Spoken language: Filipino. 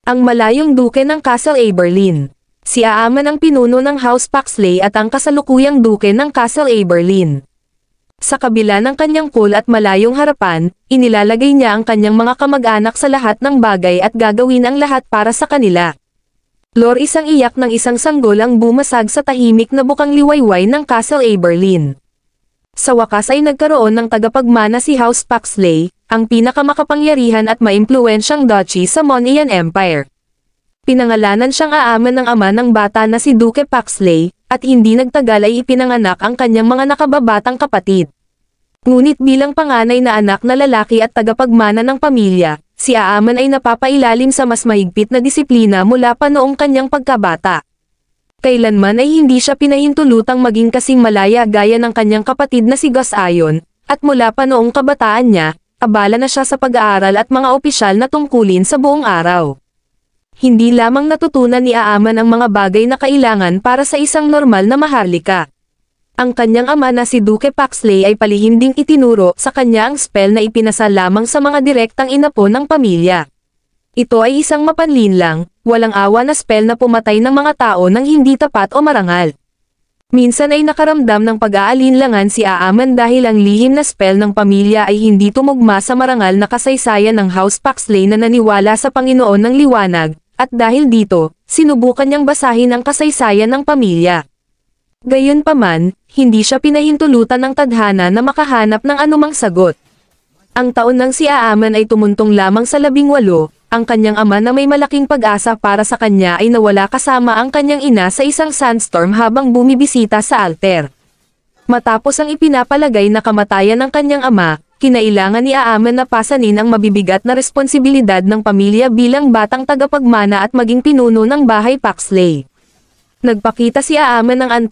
Ang malayong duke ng Castle Aberlin. Si Aaman ang pinuno ng House Paxley at ang kasalukuyang duke ng Castle Aberlin. Sa kabila ng kanyang cool at malayong harapan, inilalagay niya ang kanyang mga kamag-anak sa lahat ng bagay at gagawin ang lahat para sa kanila. Lor, isang iyak ng isang sanggol ang bumasag sa tahimik na bukang liwayway ng Castle Aberlin. Sa wakas ay nagkaroon ng tagapagmana si House Paxley, ang pinakamakapangyarihan at maimpluwensyang duchy sa Monian Empire. Pinangalanan siyang Aaman ng ama ng bata na si Duke Paxley, at hindi nagtagal ay ipinanganak ang kanyang mga nakababatang kapatid. Ngunit bilang panganay na anak na lalaki at tagapagmana ng pamilya, si Aaman ay napapailalim sa mas mahigpit na disiplina mula pa noong kanyang pagkabata. Kailanman ay hindi siya pinahintulutang maging kasing malaya gaya ng kanyang kapatid na si Gus-Ayon, at mula pa noong kabataan niya, abala na siya sa pag-aaral at mga opisyal na tungkulin sa buong araw. Hindi lamang natutunan ni Aaman ang mga bagay na kailangan para sa isang normal na maharlika. Ang kanyang ama na si Duke Paxley ay palihim ding itinuro sa kanya ang spell na ipinasa lamang sa mga direktang inapo ng pamilya. Ito ay isang mapanlinlang, walang awa na spell na pumatay ng mga tao ng hindi tapat o marangal. Minsan ay nakaramdam ng pag-aalinlangan si Aaman dahil ang lihim na spell ng pamilya ay hindi tumugma sa marangal na kasaysayan ng House Paxley na naniwala sa Panginoon ng Liwanag, at dahil dito, sinubukan niyang basahin ang kasaysayan ng pamilya. Gayunpaman, hindi siya pinahintulutan ng tadhana na makahanap ng anumang sagot. Ang taon ng si Aaman ay tumuntong lamang sa 18, ang kanyang ama na may malaking pag-asa para sa kanya ay nawala kasama ang kanyang ina sa isang sandstorm habang bumibisita sa altar. Matapos ang ipinapalagay na kamatayan ng kanyang ama, kinailangan ni Aaman na pasanin ang mabibigat na responsibilidad ng pamilya bilang batang tagapagmana at maging pinuno ng bahay Paxley. Nagpakita si Aaman ng antas